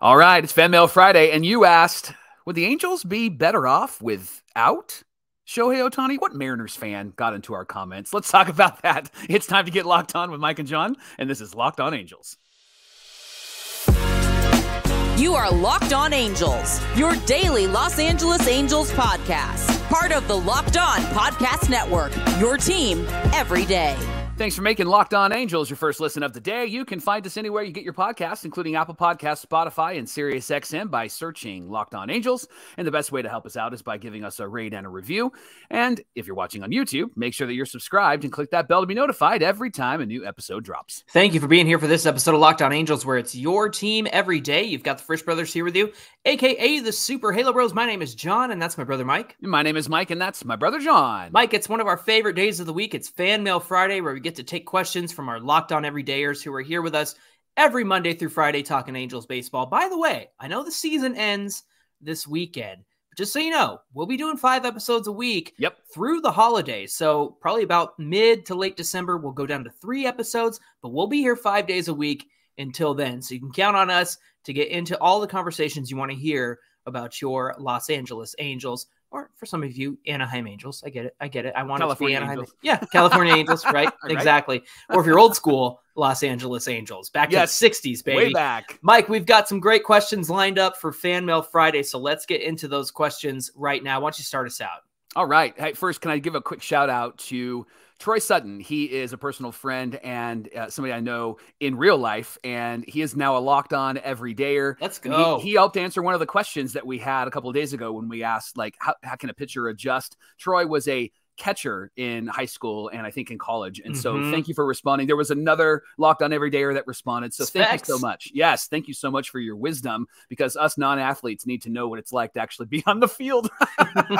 All right, it's Fanmail Friday, and you asked, would the Angels be better off without Shohei Ohtani? What Mariners fan got into our comments? Let's talk about that. It's time to get locked on with Mike and John, and this is Locked On Angels. You are Locked On Angels, your daily Los Angeles Angels podcast. Part of the Locked On Podcast Network, your team every day. Thanks for making Locked On Angels your first listen of the day. You can find us anywhere you get your podcasts, including Apple Podcasts, Spotify, and SiriusXM by searching Locked On Angels. And the best way to help us out is by giving us a rate and a review. And if you're watching on YouTube, make sure that you're subscribed and click that bell to be notified every time a new episode drops. Thank you for being here for this episode of Locked On Angels, where it's your team every day. You've got the Frisch Brothers here with you, a.k.a. the Super Halo Bros. My name is John, and that's my brother Mike. And my name is Mike, and that's my brother John. Mike, it's one of our favorite days of the week. It's Fanmail Friday, where we get to take questions from our Locked On Everydayers who are here with us every Monday through Friday talking Angels baseball. By the way, I know the season ends this weekend, but just so you know, we'll be doing 5 episodes a week through the holidays. So probably about mid to late December, we'll go down to 3 episodes, but we'll be here 5 days a week until then. So you can count on us to get into all the conversations you want to hear about your Los Angeles Angels. Or for some of you, Anaheim Angels. I get it. I want California it to be Anaheim. Angels. Yeah, California Angels, right? Exactly. Or if you're old school, Los Angeles Angels. Back to the 60s, baby. Way back. Mike, we've got some great questions lined up for Fan Mail Friday, so let's get into those questions right now. Why don't you start us out? All right. Hey, first, can I give a quick shout out to Troy Sutton? He is a personal friend and somebody I know in real life, and he is now a Locked On Everydayer. Let's go. He helped answer one of the questions that we had a couple of days ago when we asked, like, how can a pitcher adjust? Troy was a catcher in high school and I think in college. And so thank you for responding. There was another Locked On Everydayer that responded. So thank you so much. Yes. Thank you so much for your wisdom, because us non-athletes need to know what it's like to actually be on the field.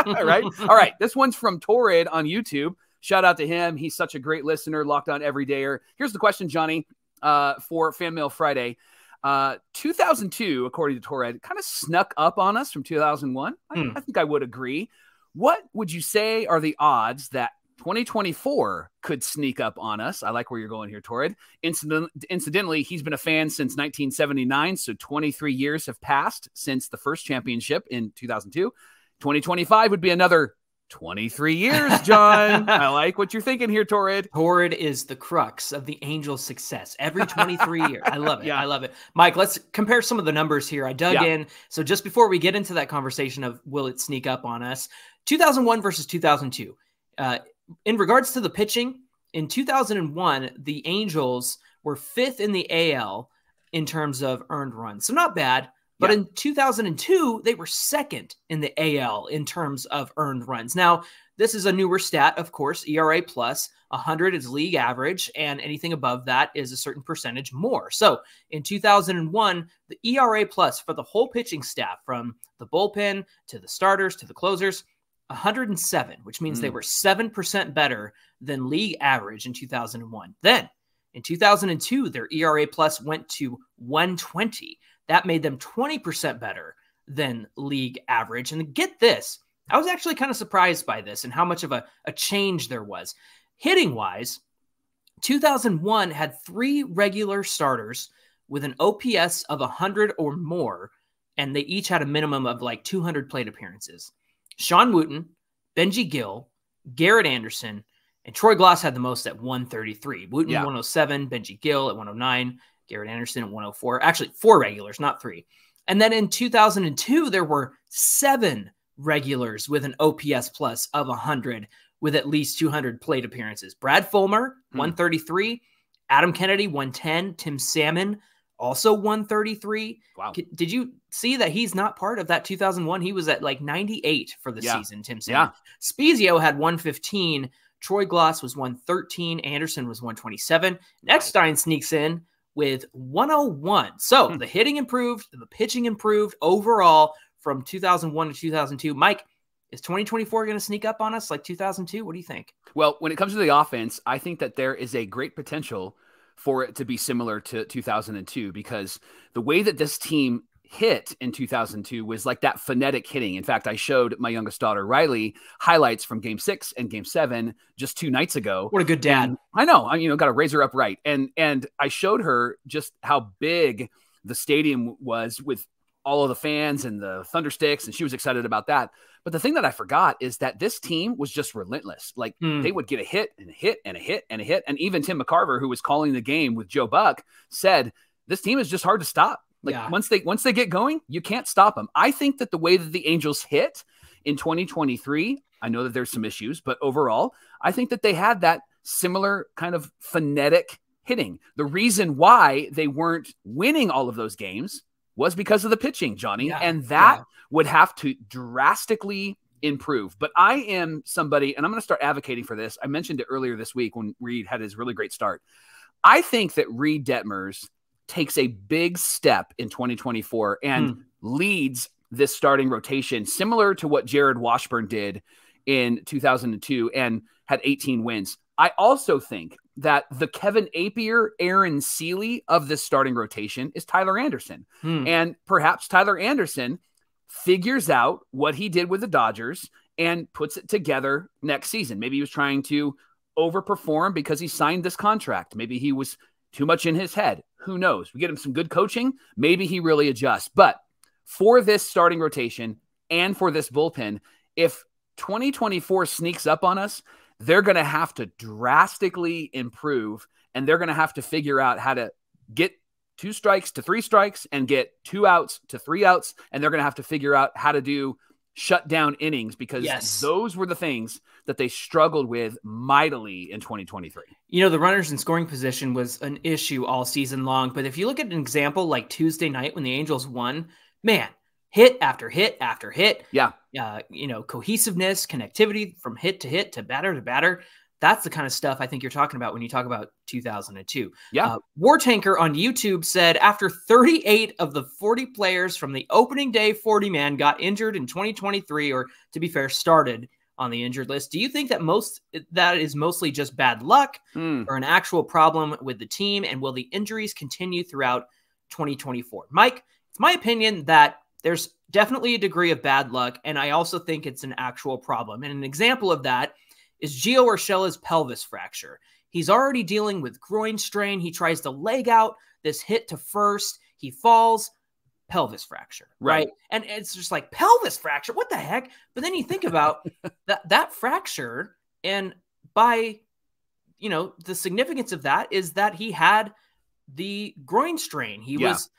Right. All right. This one's from Torrid on YouTube. Shout out to him. He's such a great listener. Locked On Everydayer. Here's the question, Johnny, for Fanmail Friday. 2002, according to Torrid, kind of snuck up on us from 2001. I think I would agree. What would you say are the odds that 2024 could sneak up on us? I like where you're going here, Torrid. Incidentally, he's been a fan since 1979, so 23 years have passed since the first championship in 2002. 2025 would be another 23 years, John. I like what you're thinking here, Torrid. Torrid is the crux of the Angels' success every 23 years. I love it. Yeah. I love it. Mike, let's compare some of the numbers here. I dug in. So just before we get into that conversation of will it sneak up on us, 2001 versus 2002. In regards to the pitching, in 2001, the Angels were 5th in the AL in terms of earned runs. So not bad. But in 2002, they were 2nd in the AL in terms of earned runs. Now, this is a newer stat, of course, ERA plus 100 is league average, and anything above that is a certain percentage more. So in 2001, the ERA plus for the whole pitching staff, from the bullpen to the starters to the closers, 107, which means they were 7% better than league average in 2001. Then in 2002, their ERA plus went to 120. That made them 20% better than league average. And get this, I was actually kind of surprised by this and how much of a change there was. Hitting-wise, 2001 had 3 regular starters with an OPS of 100 or more, and they each had a minimum of like 200 plate appearances. Sean Wooten, Benji Gill, Garrett Anderson, and Troy Glass had the most at 133. Wooten 107, Benji Gill at 109, Garrett Anderson at 104. Actually, 4 regulars, not 3. And then in 2002, there were 7 regulars with an OPS plus of 100 with at least 200 plate appearances. Brad Fulmer, 133. Adam Kennedy, 110. Tim Salmon, also 133. Wow. Did you see that he's not part of that 2001? He was at like 98 for the season, Tim Salmon. Spezio had 115. Troy Glass was 113. Anderson was 127. Eckstein sneaks in with 101. So the hitting improved, the pitching improved overall from 2001 to 2002. Mike, is 2024 going to sneak up on us like 2002? What do you think? Well, when it comes to the offense, I think that there is a great potential for it to be similar to 2002, because the way that this team hit in 2002 was like that phonetic hitting. In fact, I showed my youngest daughter, Riley, highlights from Game 6 and Game 7 just 2 nights ago. What a good dad. And I know, got to raise her up right. And I showed her just how big the stadium was with all of the fans and the Thundersticks, and she was excited about that. But the thing that I forgot is that this team was just relentless. Like they would get a hit and a hit and a hit and a hit. And even Tim McCarver, who was calling the game with Joe Buck, said, this team is just hard to stop. Like once they get going, you can't stop them. I think that the way that the Angels hit in 2023, I know that there's some issues, but overall, I think that they had that similar kind of phonetic hitting. The reason why they weren't winning all of those games was because of the pitching, Johnny, and that would have to drastically improve. But I am somebody, and I'm going to start advocating for this. I mentioned it earlier this week when Reed had his really great start. I think that Reed Detmers takes a big step in 2024 and leads this starting rotation, similar to what Jared Washburn did in 2002 and had 18 wins. I also think that the Kevin Appier, Aaron Seeley of this starting rotation is Tyler Anderson. And perhaps Tyler Anderson figures out what he did with the Dodgers and puts it together next season. Maybe he was trying to overperform because he signed this contract. Maybe he was too much in his head. Who knows? We get him some good coaching. Maybe he really adjusts. But for this starting rotation and for this bullpen, if 2024 sneaks up on us, they're going to have to drastically improve, and they're going to have to figure out how to get 2 strikes to 3 strikes and get 2 outs to 3 outs. And they're going to have to figure out how to do shutdown innings, because those were the things that they struggled with mightily in 2023. You know, the runners in scoring position was an issue all season long. But if you look at an example like Tuesday night when the Angels won, man, hit after hit after hit. You know, cohesiveness, connectivity from hit to batter. That's the kind of stuff I think you're talking about when you talk about 2002. War Tanker on YouTube said, after 38 of the 40 players from the opening day 40-man got injured in 2023, or to be fair, started on the injured list, do you think that is mostly just bad luck or an actual problem with the team? And will the injuries continue throughout 2024? Mike, it's my opinion that there's definitely a degree of bad luck, and I also think it's an actual problem. And an example of that is Gio Urshela's pelvis fracture. He's already dealing with groin strain. He tries to leg out this hit to first. He falls, pelvis fracture, right? And it's just like, pelvis fracture, what the heck? But then you think about that fracture, and by, you know, the significance of that is that he had the groin strain. He was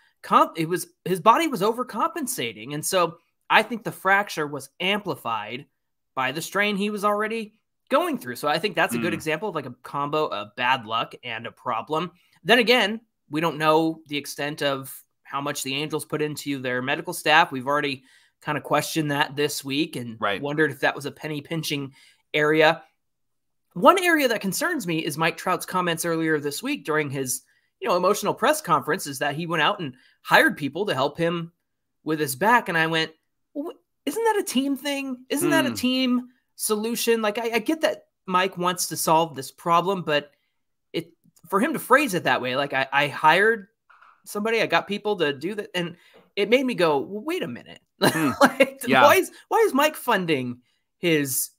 his body was overcompensating. And so I think the fracture was amplified by the strain he was already going through. So I think that's a good example of like a combo of bad luck and a problem. Then again, we don't know the extent of how much the Angels put into their medical staff. We've already kind of questioned that this week and wondered if that was a penny pinching area. One area that concerns me is Mike Trout's comments earlier this week during his, you know, emotional press conference, is that he went out and hired people to help him with his back. And I went, well, isn't that a team thing? Isn't that a team solution? Like, I get that Mike wants to solve this problem, but for him to phrase it that way, like I hired somebody, I got people to do that. And it made me go, well, wait a minute. Why is Mike funding his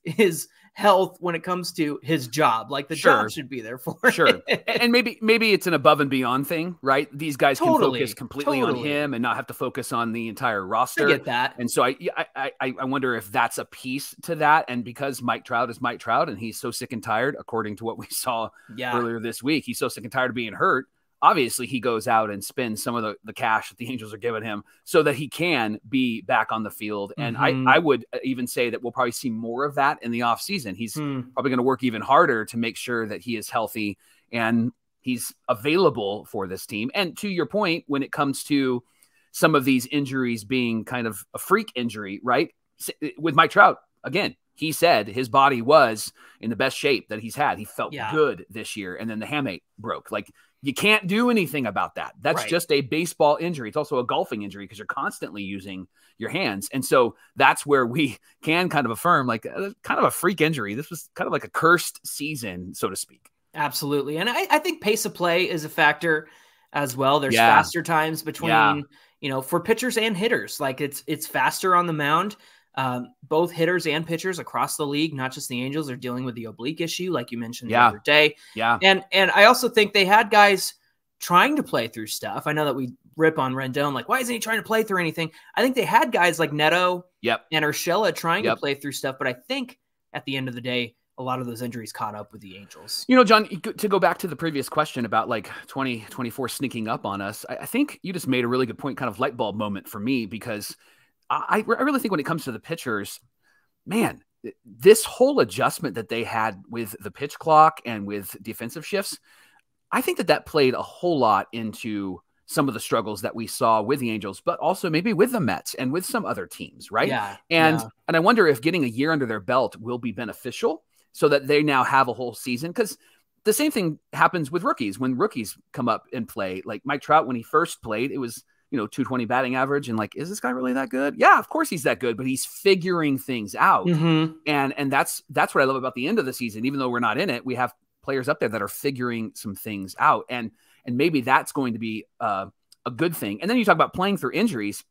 health when it comes to his job? Like, the job should be there for it. And maybe it's an above and beyond thing, right? These guys can focus completely on him and not have to focus on the entire roster. I get that. And so I wonder if that's a piece to that. And because Mike Trout is Mike Trout, and he's so sick and tired, according to what we saw earlier this week, he's so sick and tired of being hurt. Obviously, he goes out and spends some of the cash that the Angels are giving him so that he can be back on the field. And I would even say that we'll probably see more of that in the offseason. He's probably going to work even harder to make sure that he is healthy and he's available for this team. And to your point, when it comes to some of these injuries being kind of a freak injury, right? With Mike Trout, again, he said his body was in the best shape that he's had. He felt good this year. And then the hamate broke. Like, you can't do anything about that. That's just a baseball injury. It's also a golfing injury because you're constantly using your hands. And so that's where we can kind of affirm, like, kind of a freak injury. This was kind of like a cursed season, so to speak. Absolutely. And I think pace of play is a factor as well. There's faster times between, you know, for pitchers and hitters. Like, it's faster on the mound. Both hitters and pitchers across the league, not just the Angels, are dealing with the oblique issue, like you mentioned the other day. And I also think they had guys trying to play through stuff. I know that we rip on Rendon, like, why isn't he trying to play through anything? I think they had guys like Neto and Urshela trying to play through stuff, but I think at the end of the day, a lot of those injuries caught up with the Angels. You know, John, to go back to the previous question about like 2024 sneaking up on us, I think you just made a really good point, kind of light bulb moment for me, because I really think when it comes to the pitchers, man, this whole adjustment that they had with the pitch clock and with defensive shifts, I think that played a whole lot into some of the struggles that we saw with the Angels, but also maybe with the Mets and with some other teams, right? Yeah. And I wonder if getting a year under their belt will be beneficial so that they now have a whole season. Because the same thing happens with rookies. When rookies come up and play, like Mike Trout, when he first played, it was, 220 batting average. And like, is this guy really that good? Yeah, of course he's that good, but he's figuring things out. And that's what I love about the end of the season. Even though we're not in it, we have players up there that are figuring some things out. And maybe that's going to be a good thing. And then you talk about playing through injuries.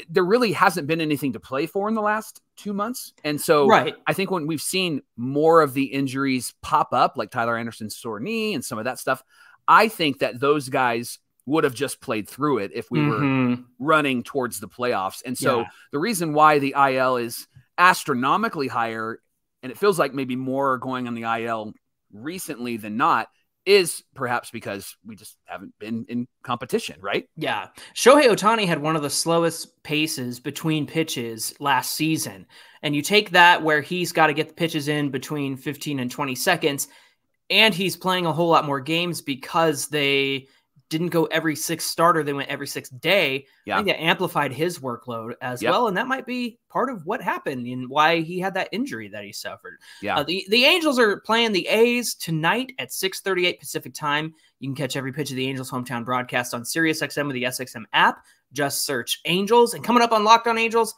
There really hasn't been anything to play for in the last 2 months. And so I think when we've seen more of the injuries pop up, like Tyler Anderson's sore knee and some of that stuff, I think that those guys would have just played through it if we were running towards the playoffs. And so the reason why the IL is astronomically higher, and it feels like maybe more are going on the IL recently than not, is perhaps because we just haven't been in competition, right? Yeah. Shohei Ohtani had one of the slowest paces between pitches last season. And you take that where he's got to get the pitches in between 15 and 20 seconds, and he's playing a whole lot more games because they didn't go every sixth starter. They went every sixth day. I think that amplified his workload as well. And that might be part of what happened and why he had that injury that he suffered. The Angels are playing the A's tonight at 6:38 Pacific time. You can catch every pitch of the Angels hometown broadcast on SiriusXM with the SXM app. Just search Angels. And coming up on Locked On Angels,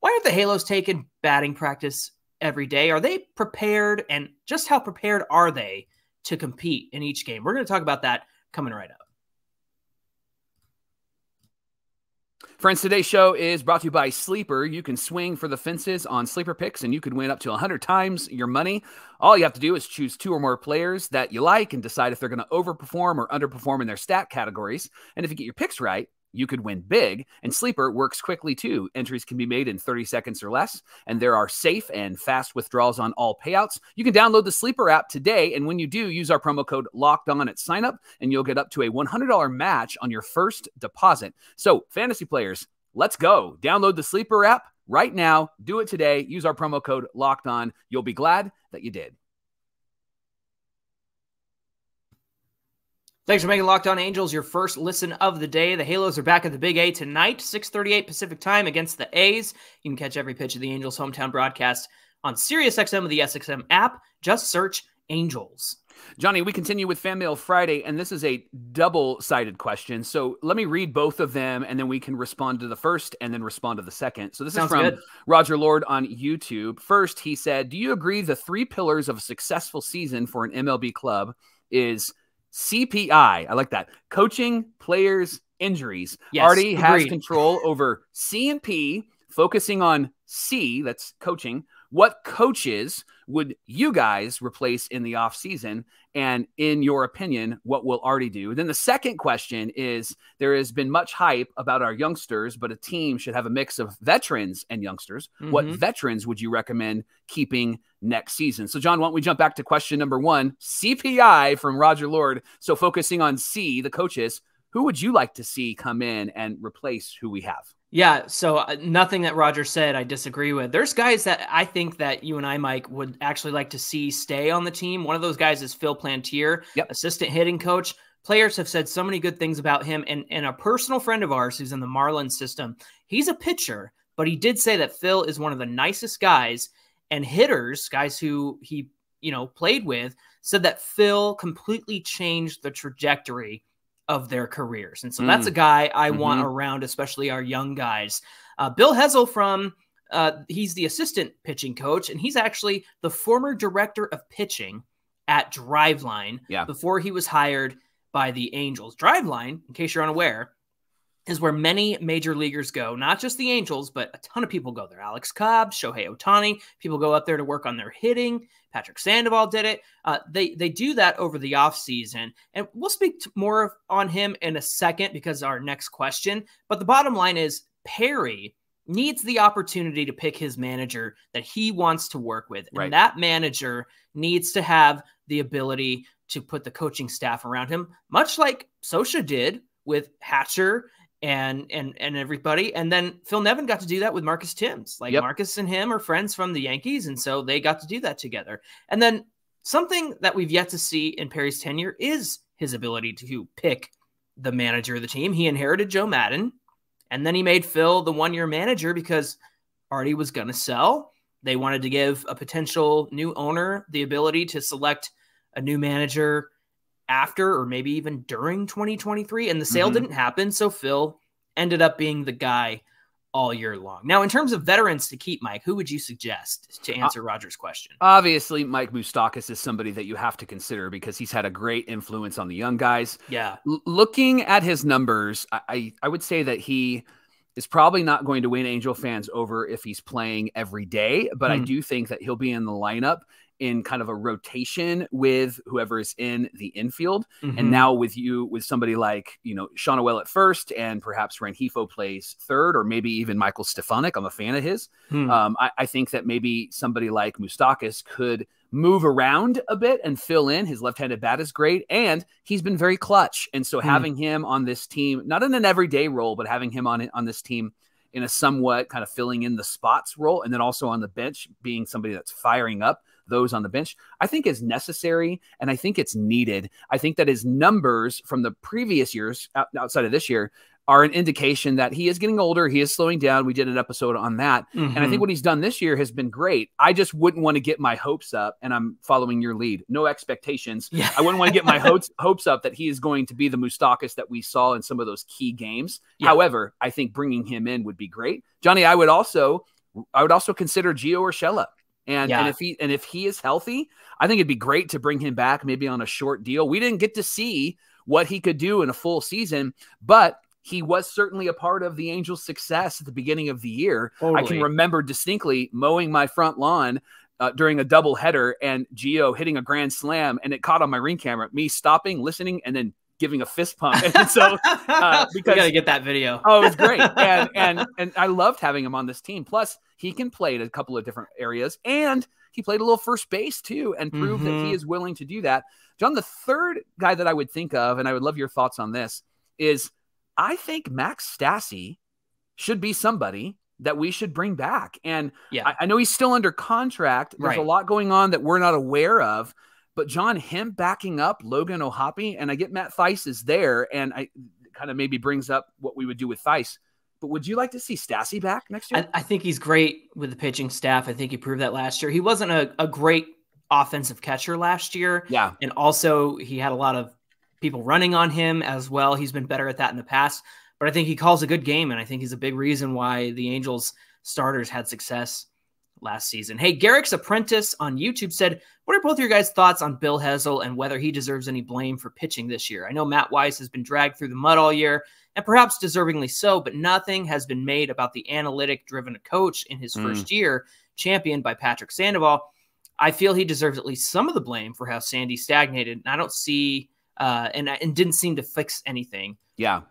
why aren't the Halos taking batting practice every day? Are they prepared? And just how prepared are they to compete in each game? We're going to talk about that coming right up. Friends, today's show is brought to you by Sleeper. You can swing for the fences on Sleeper picks, and you could win up to 100 times your money. All you have to do is choose 2 or more players that you like and decide if they're going to overperform or underperform in their stat categories. And if you get your picks right, you could win big. And Sleeper works quickly, too. Entries can be made in 30 seconds or less, and there are safe and fast withdrawals on all payouts. You can download the Sleeper app today, and when you do, use our promo code LOCKEDON at sign up, and you'll get up to a $100 match on your first deposit. So, fantasy players, let's go. Download the Sleeper app right now. Do it today. Use our promo code LOCKEDON. You'll be glad that you did. Thanks for making Locked On Angels your first listen of the day. The Halos are back at the Big A tonight, 6:38 Pacific time against the A's. You can catch every pitch of the Angels hometown broadcast on SiriusXM with the SXM app. Just search Angels. Johnny, we continue with Fanmail Friday, and this is a double-sided question. So let me read both of them, and then we can respond to the first and then respond to the second. So this is from Roger Lord on YouTube. First, he said, do you agree the 3 pillars of a successful season for an MLB club is CPI? I like that. Coaching, players, injuries. Yes, Artie has control over C and P, focusing on C, that's coaching. What coaches would you guys replace in the offseason? And in your opinion, what will Artie do? Then the second question is, there has been much hype about our youngsters, but a team should have a mix of veterans and youngsters. What veterans would you recommend keeping next season? So, John, why don't we jump back to question number 1, CPI from Roger Lord. So focusing on C, the coaches, who would you like to see come in and replace who we have? Yeah, so nothing that Roger said I disagree with. There's guys that I think that you and I, Mike, would actually like to see stay on the team. One of those guys is Phil Plantier, assistant hitting coach. Players have said so many good things about him. And a personal friend of ours who's in the Marlins system, he's a pitcher, but he did say that Phil is one of the nicest guys. And hitters, guys who he played with, said that Phil completely changed the trajectory of their careers. And so that's a guy I want around, especially our young guys. Bill Hessel he's the assistant pitching coach, and he's actually the former director of pitching at Driveline before he was hired by the Angels. Driveline, in case you're unaware, is where many major leaguers go, not just the Angels, but a ton of people go there. Alex Cobb, Shohei Ohtani, people go up there to work on their hitting. Patrick Sandoval did it. They do that over the offseason, and we'll speak more on him in a second because our next question. But the bottom line is Perry needs the opportunity to pick his manager that he wants to work with. Right. And that manager needs to have the ability to put the coaching staff around him, much like Sosha did with Hatcher and everybody. And then Phil Nevin got to do that with Marcus Timms. Like Marcus and him are friends from the Yankees. And so they got to do that together. And then something that we've yet to see in Perry's tenure is his ability to pick the manager of the team. He inherited Joe Madden, and then he made Phil the one-year manager because Artie was going to sell. They wanted to give a potential new owner the ability to select a new manager after or maybe even during 2023, and the sale didn't happen, so Phil ended up being the guy all year long. Now, in terms of veterans to keep, Mike, who would you suggest to answer Roger's question? Obviously, Mike Moustakas is somebody that you have to consider because he's had a great influence on the young guys. Yeah. Looking at his numbers, I would say that he is probably not going to win Angel fans over if he's playing every day, but I do think that he'll be in the lineup in kind of a rotation with whoever is in the infield. And now with somebody like, Sean O'Well at first, and perhaps Rengifo plays third, or maybe even Michael Stefanik. I'm a fan of his. I think that maybe somebody like Moustakas could move around a bit and fill in. His left-handed bat is great, and he's been very clutch. And so having him on this team, not in an everyday role, but having him on this team in a somewhat kind of filling in the spots role, and then also on the bench, being somebody that's firing up those on the bench, I think is necessary, and I think it's needed. I think that his numbers from the previous years, outside of this year, are an indication that he is getting older. He is slowing down. We did an episode on that. And I think what he's done this year has been great. I just wouldn't want to get my hopes up, and I'm following your lead. No expectations. Yeah. I wouldn't want to get my hopes up that he is going to be the Moustakas that we saw in some of those key games. Yeah. However, I think bringing him in would be great. Johnny, I would also consider Gio Urshela. And if he is healthy, I think it'd be great to bring him back maybe on a short deal. We didn't get to see what he could do in a full season, but he was certainly a part of the Angels' success at the beginning of the year. Totally. I can remember distinctly mowing my front lawn during a doubleheader and Gio hitting a grand slam, and it caught on my Ring camera, me stopping, listening, and then giving a fist pump. And so because we got to get that video. Oh, it was great. And I loved having him on this team. Plus he can play at a couple of different areas, and he played a little first base too, and proved that he is willing to do that. John, the third guy that I would think of, and I would love your thoughts on this, is I think Max Stassi should be somebody that we should bring back. And I know he's still under contract. There's a lot going on that we're not aware of. But John, him backing up Logan O'Hoppe, and I get Matt Theis is there, and I kind of maybe brings up what we would do with Theis. But would you like to see Stassi back next year? I think he's great with the pitching staff. I think he proved that last year. He wasn't a great offensive catcher last year. Yeah. And also he had a lot of people running on him as well. He's been better at that in the past. But I think he calls a good game, and I think he's a big reason why the Angels starters had success last season. Hey, Garrick's Apprentice on YouTube said, what are both your guys' thoughts on Bill Hessel and whether he deserves any blame for pitching this year? I know Matt Weiss has been dragged through the mud all year, and perhaps deservingly so, but nothing has been made about the analytic-driven coach in his first year, championed by Patrick Sandoval. I feel he deserves at least some of the blame for how Sandy stagnated, and I don't see and didn't seem to fix anything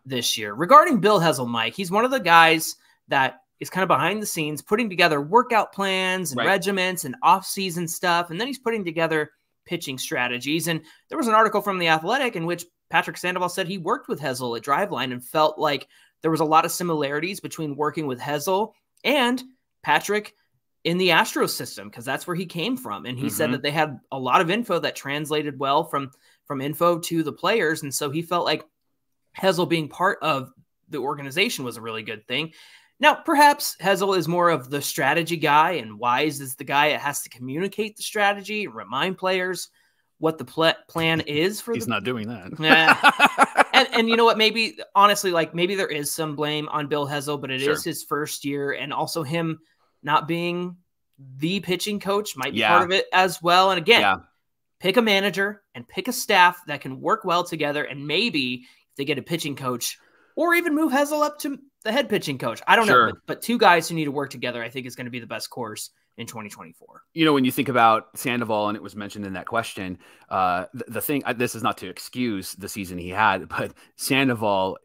this year. Regarding Bill Hessel, Mike, he's one of the guys that is kind of behind the scenes, putting together workout plans and regiments and off-season stuff. And then he's putting together pitching strategies. And there was an article from The Athletic in which Patrick Sandoval said he worked with Hessel at Driveline and felt like there was a lot of similarities between working with Hessel and Patrick in the Astros system, because that's where he came from. And he said that they had a lot of info that translated well from info to the players. And so he felt like Hessel being part of the organization was a really good thing. Now, perhaps Hessel is more of the strategy guy, and Wise is the guy that has to communicate the strategy, remind players what the plan is for. He's not doing that. And you know what? Maybe, honestly, like maybe there is some blame on Bill Hessel, but it is his first year, and also him not being the pitching coach might be part of it as well. And again, pick a manager and pick a staff that can work well together, and maybe if they get a pitching coach or even move Hessel up to the head pitching coach. I don't know, but two guys who need to work together, I think is going to be the best course in 2024. When you think about Sandoval, and it was mentioned in that question, the thing, this is not to excuse the season he had, but Sandoval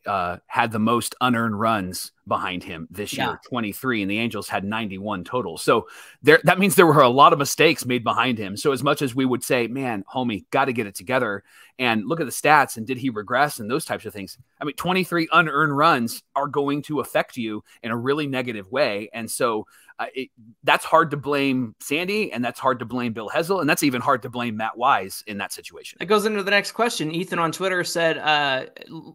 had the most unearned runs behind him this year, 23, and the Angels had 91 total. So that means there were a lot of mistakes made behind him. So as much as we would say, man, homie, got to get it together and look at the stats, and did he regress and those types of things? I mean, 23 unearned runs are going to affect you in a really negative way. And so that's hard to blame Sandy, and that's hard to blame Bill Hessel, and that's even hard to blame Matt Wise in that situation. That goes into the next question. Ethan on Twitter said,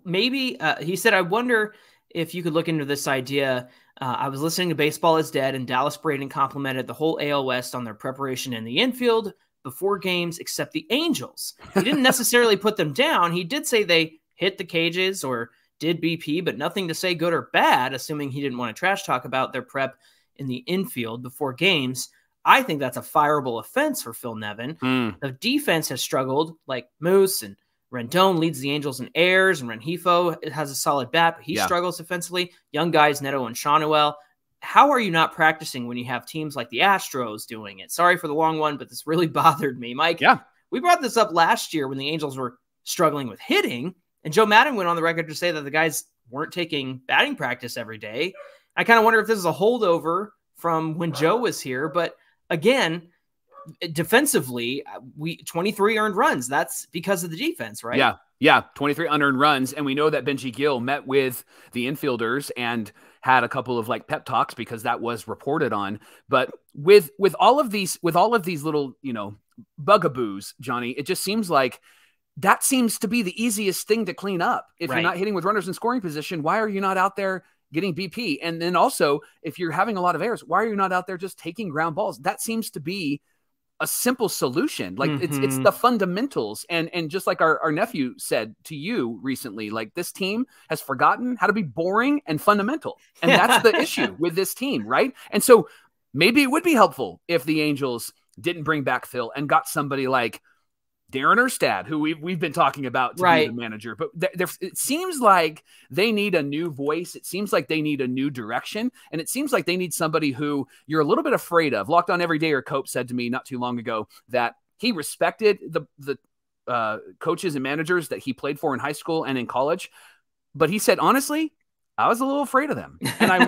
he said, I wonder if you could look into this idea. I was listening to Baseball is Dead, and Dallas Braden complimented the whole AL West on their preparation in the infield before games, except the Angels. He didn't necessarily put them down. He did say they hit the cages or did BP, but nothing to say good or bad, assuming he didn't want to trash talk about their prep in the infield before games. I think that's a fireable offense for Phil Nevin. The defense has struggled, like Moose and Rendon leads the Angels in errors, and Rengifo has a solid bat, but he struggles defensively. Young guys, Neto and Shawnuel. How are you not practicing when you have teams like the Astros doing it? Sorry for the long one, but this really bothered me. Mike, we brought this up last year when the Angels were struggling with hitting, and Joe Madden went on the record to say that the guys weren't taking batting practice every day. I kind of wonder if this is a holdover from when Joe was here, but again, defensively, 23 earned runs. That's because of the defense, right? Yeah, 23 unearned runs, and we know that Benji Gill met with the infielders and had a couple of pep talks because that was reported on. But with all of these little bugaboos, Johnny, it just seems like that seems to be the easiest thing to clean up. If you're not hitting with runners in scoring position, why are you not out there getting BP? And then also, if you're having a lot of errors, why are you not out there just taking ground balls? That seems to be a simple solution. It's the fundamentals. And just like our nephew said to you recently, this team has forgotten how to be boring and fundamental. And that's the issue with this team, right? And so maybe it would be helpful if the Angels didn't bring back Phil and got somebody like Darren Erstad, who we've been talking about to be the manager. But it seems like they need a new voice. It seems like they need a new direction. And it seems like they need somebody who you're a little bit afraid of. Locked On Everydayer Cope said to me not too long ago that he respected the coaches and managers that he played for in high school and in college. But he said, honestly, I was a little afraid of them. And I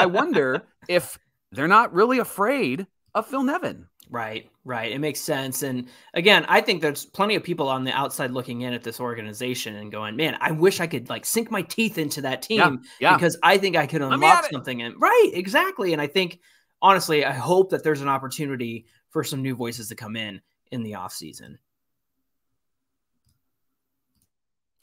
wonder if they're not really afraid of Phil Nevin. Right. It makes sense. And again, I think there's plenty of people on the outside looking in at this organization and going, man, I wish I could sink my teeth into that team because I think I could unlock something. Right. Exactly. And I think, honestly, I hope that there's an opportunity for some new voices to come in the offseason.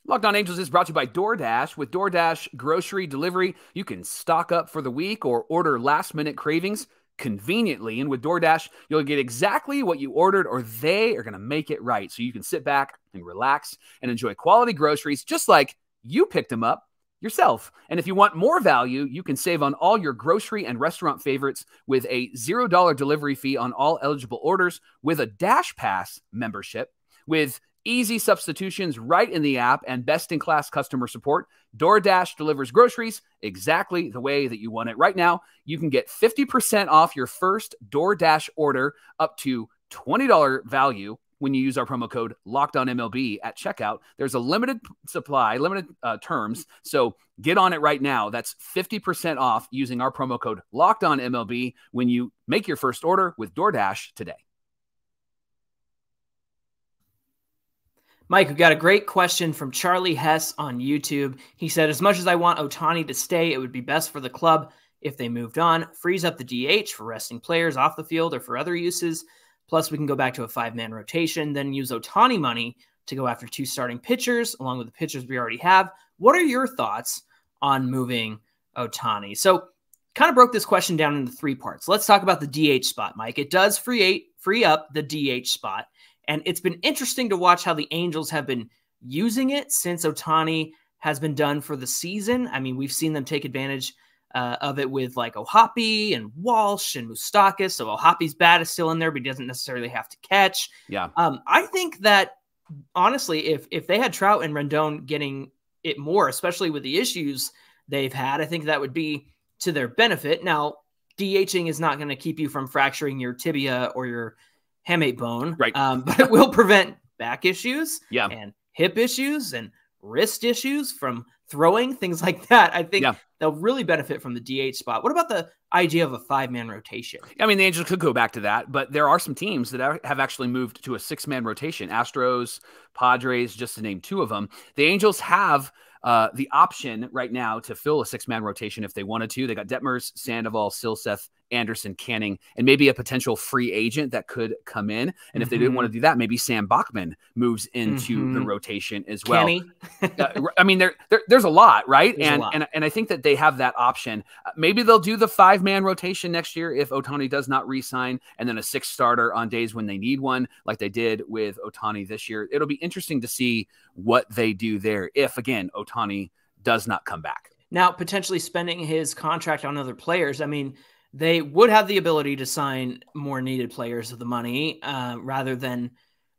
Locked On Angels is brought to you by DoorDash. With DoorDash grocery delivery, you can stock up for the week or order last-minute cravings conveniently. And with DoorDash, you'll get exactly what you ordered, or they are going to make it right. So you can sit back and relax and enjoy quality groceries just like you picked them up yourself. And if you want more value, you can save on all your grocery and restaurant favorites with a $0 delivery fee on all eligible orders with a Dash Pass membership. With easy substitutions right in the app and best-in-class customer support, DoorDash delivers groceries exactly the way that you want it. Right now, you can get 50% off your first DoorDash order up to $20 value when you use our promo code LOCKEDONMLB at checkout. There's a limited supply, limited terms, so get on it right now. That's 50% off using our promo code LOCKEDONMLB when you make your first order with DoorDash today. Mike, we got a great question from Charlie Hess on YouTube. He said, as much as I want Ohtani to stay, it would be best for the club if they moved on. Frees up the DH for resting players off the field or for other uses. Plus, we can go back to a 5-man rotation, then use Ohtani money to go after 2 starting pitchers, along with the pitchers we already have. What are your thoughts on moving Ohtani? So, kind of broke this question down into 3 parts. Let's talk about the DH spot, Mike. It does free up the DH spot. And it's been interesting to watch how the Angels have been using it since Ohtani has been done for the season. I mean, we've seen them take advantage of it with O'Hoppe and Walsh and Moustakas. So O'Hoppe's bat is still in there, but he doesn't necessarily have to catch. Yeah. I think that, honestly, if they had Trout and Rendon getting it more, especially with the issues they've had. I think that would be to their benefit. Now, DHing is not going to keep you from fracturing your tibia or your hamate bone, right? But it will prevent back issues yeah. and hip issues and wrist issues from throwing, things like that. I think they'll really benefit from the DH spot. What about the idea of a 5-man rotation? I mean, the Angels could go back to that, but there are some teams that have actually moved to a 6-man rotation. Astros, Padres, just to name 2 of them. The Angels have the option right now to fill a 6-man rotation if they wanted to. They got Detmers, Sandoval, Silseth, Anderson, Canning, and maybe a potential free agent that could come in. And if they didn't want to do that, maybe Sam Bachman moves into the rotation as well. I mean, there's a lot, right? And I think that they have that option. Maybe they'll do the 5-man rotation next year if Ohtani does not re-sign, and then a 6th starter on days when they need one, like they did with Ohtani this year. It'll be interesting to see what they do there if, again, Ohtani does not come back. Now, potentially spending his contract on other players. I mean, they would have the ability to sign more needed players of the money rather than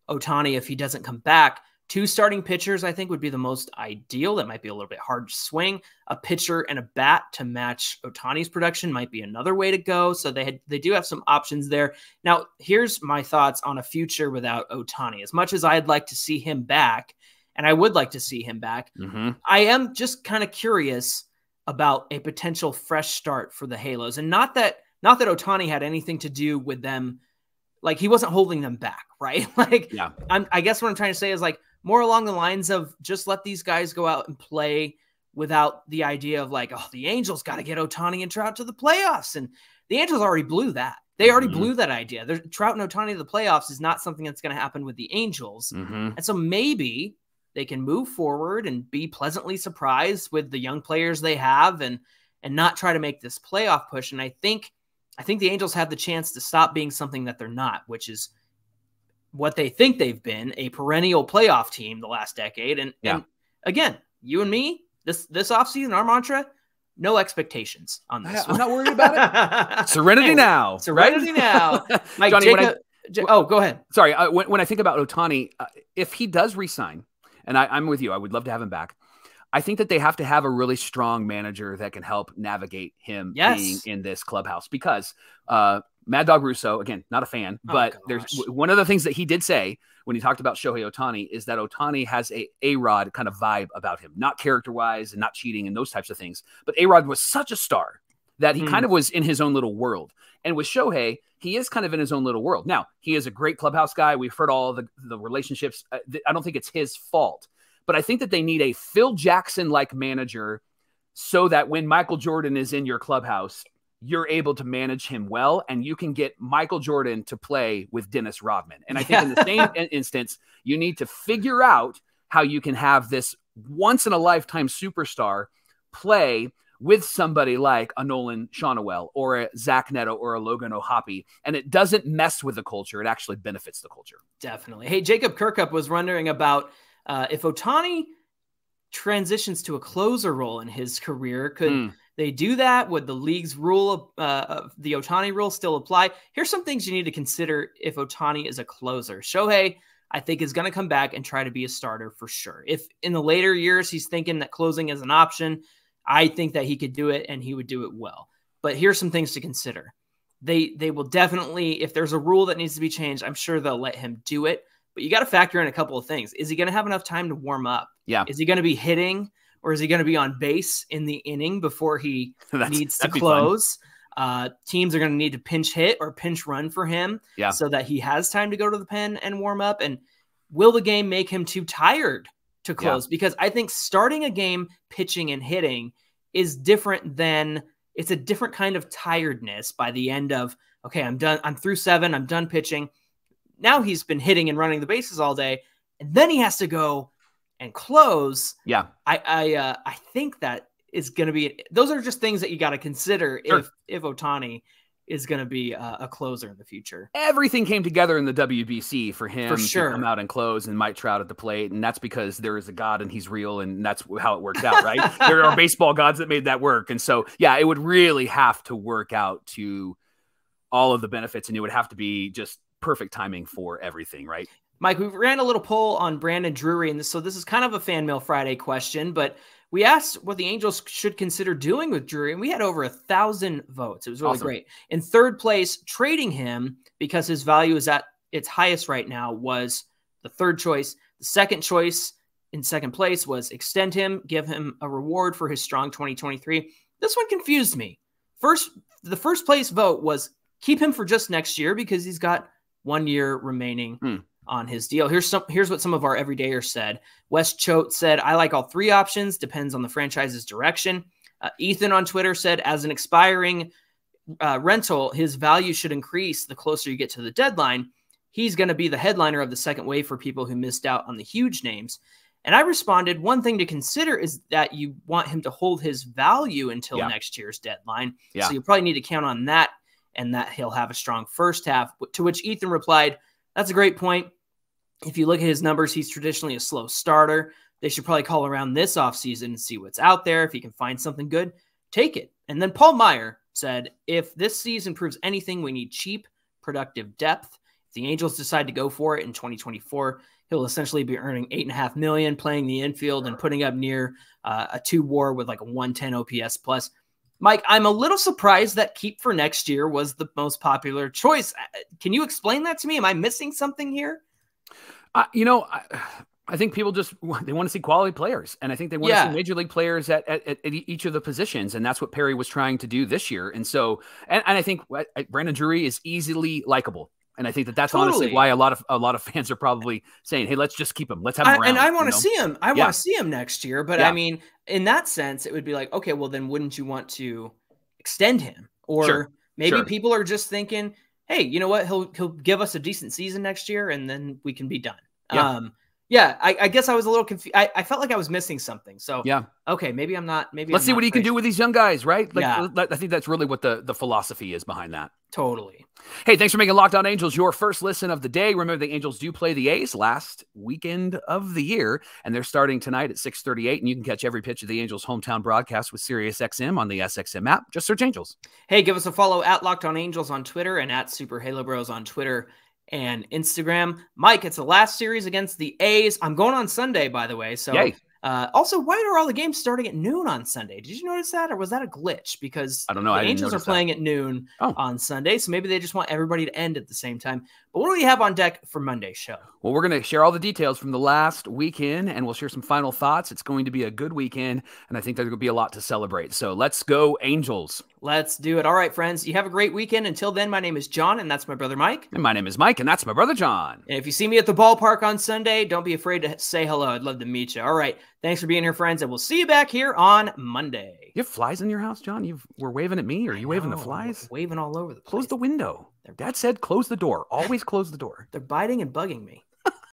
Ohtani if he doesn't come back. 2 starting pitchers, I think, would be the most ideal. That might be a little bit hard to swing. A pitcher and a bat to match Ohtani's production might be another way to go. So they do have some options there. Now, here's my thoughts on a future without Ohtani. As much as I'd like to see him back, and I would like to see him back, I am just kind of curious about a potential fresh start for the Halos. And not that Ohtani had anything to do with them. Like, he wasn't holding them back, right? Like, I guess what I'm trying to say is, like, more along the lines of just let these guys go out and play without the idea of like, oh, the Angels got to get Ohtani and Trout to the playoffs. And the Angels already blew that. They already blew that idea. Trout and Ohtani to the playoffs is not something that's going to happen with the Angels. And so maybe they can move forward and be pleasantly surprised with the young players they have and not try to make this playoff push. And I think the Angels have the chance to stop being something that they're not, which is what they think they've been, a perennial playoff team the last decade. And again, you and me, this offseason, our mantra, no expectations on this. I'm not worried about it. Serenity now. Serenity now. Mike, Johnny, go ahead. Sorry. When I think about Ohtani, if he does resign, and I'm with you, I would love to have him back. I think that they have to have a really strong manager that can help navigate him being in this clubhouse, because Mad Dog Russo, again, not a fan, but there's one of the things that he did say when he talked about Shohei Ohtani is that Ohtani has a A-Rod kind of vibe about him, not character-wise and not cheating and those types of things. But A-Rod was such a star that he kind of was in his own little world. And with Shohei, he is kind of in his own little world. Now, he is a great clubhouse guy. We've heard all the relationships. I don't think it's his fault. But I think that they need a Phil Jackson-like manager so that when Michael Jordan is in your clubhouse, you're able to manage him well, and you can get Michael Jordan to play with Dennis Rodman. And I think in the same instance, you need to figure out how you can have this once-in-a-lifetime superstar play with somebody like a Nolan Shonowell or a Zach Neto or a Logan O'Hoppe, and it doesn't mess with the culture. It actually benefits the culture. Definitely. Hey, Jacob Kirkup was wondering about if Ohtani transitions to a closer role in his career, could they do that? Would the league's rule of the Ohtani rule still apply? Here's some things you need to consider if Ohtani is a closer. Shohei, I think, is going to come back and try to be a starter for sure. If in the later years he's thinking that closing is an option, I think that he could do it and he would do it well. But here's some things to consider. They will definitely, if there's a rule that needs to be changed, I'm sure they'll let him do it. But you got to factor in a couple of things. Is he going to have enough time to warm up? Yeah. Is he going to be hitting, or is he going to be on base in the inning before he needs to close? Teams are going to need to pinch hit or pinch run for him so that he has time to go to the pen and warm up. And will the game make him too tired to close? Because I think starting a game pitching and hitting is different than, it's a different kind of tiredness by the end of, okay, I'm done. I'm through 7. I'm done pitching. Now he's been hitting and running the bases all day, and then he has to go and close. Yeah. I think that is going to be, those are just things that you got to consider if Ohtani is going to be a closer in the future. Everything came together in the WBC for him to come out and close, and Mike Trout at the plate. And that's because there is a God and he's real, and that's how it worked out, right? There are baseball gods that made that work. And so, yeah, it would really have to work out to all of the benefits, and it would have to be just perfect timing for everything, right? Mike, we ran a little poll on Brandon Drury, and so this is kind of a Fanmail Friday question, but we asked what the Angels should consider doing with Drury, and we had over 1,000 votes. It was really great. In third place, trading him because his value is at its highest right now was the third choice. The second choice in second place was extend him, give him a reward for his strong 2023. This one confused me. The first place vote was keep him for just next year because he's got 1 year remaining on his deal. Here's what some of our everydayers said. Wes Choate said, I like all three options. Depends on the franchise's direction. Ethan on Twitter said, as an expiring rental, his value should increase the closer you get to the deadline. He's going to be the headliner of the second wave for people who missed out on the huge names. And I responded, one thing to consider is that you want him to hold his value until next year's deadline. So you probably need to count on that and that he'll have a strong first half. To which Ethan replied, that's a great point. If you look at his numbers, he's traditionally a slow starter. They should probably call around this offseason and see what's out there. If he can find something good, take it. And then Paul Meyer said, if this season proves anything, we need cheap, productive depth. If the Angels decide to go for it in 2024, he'll essentially be earning $8.5 million, playing the infield and putting up near a 2 WAR with like a 110 OPS plus. Mike, I'm a little surprised that keep for next year was the most popular choice. Can you explain that to me? Am I missing something here? I think people they want to see quality players, and I think they want to see major league players at each of the positions, and that's what Perry was trying to do this year. And so, and I think Brandon Drury is easily likable. And I think that's honestly why a lot of fans are probably saying, "Hey, let's just keep him. Let's have him around." And I want to see him. I want to see him next year. But I mean, in that sense, it would be like, okay, well, then wouldn't you want to extend him? Or maybe people are just thinking, "Hey, you know what? He'll give us a decent season next year, and then we can be done." I guess I was a little confused. I felt like I was missing something. So okay, maybe I'm not. Maybe let's see what he can do with these young guys, right? I think that's really what the philosophy is behind that. Totally. Hey, thanks for making Locked On Angels your first listen of the day. Remember, the Angels do play the A's last weekend of the year, and they're starting tonight at 6:38, and you can catch every pitch of the Angels' hometown broadcast with SiriusXM on the SXM app. Just search Angels. Hey, give us a follow at Locked On Angels on Twitter and at Super Halo Bros on Twitter and Instagram. Mike, it's the last series against the A's. I'm going on Sunday, by the way. So also, why are all the games starting at noon on Sunday? Did you notice that, or was that a glitch? Because I don't know. The Angels are playing at noon on Sunday, so maybe they just want everybody to end at the same time. But what do we have on deck for Monday's show? Well, we're going to share all the details from the last weekend, and we'll share some final thoughts. It's going to be a good weekend, and I think there's going to be a lot to celebrate. So let's go, Angels. Let's do it. All right, friends. You have a great weekend. Until then, my name is John, and that's my brother Mike. And my name is Mike, and that's my brother John. And if you see me at the ballpark on Sunday, don't be afraid to say hello. I'd love to meet you. All right. Thanks for being here, friends, and we'll see you back here on Monday. You have flies in your house, John? We're waving at me, or are you waving the flies? Waving all over the place. Close the window. Dad said close the door. Always close the door. They're biting and bugging me.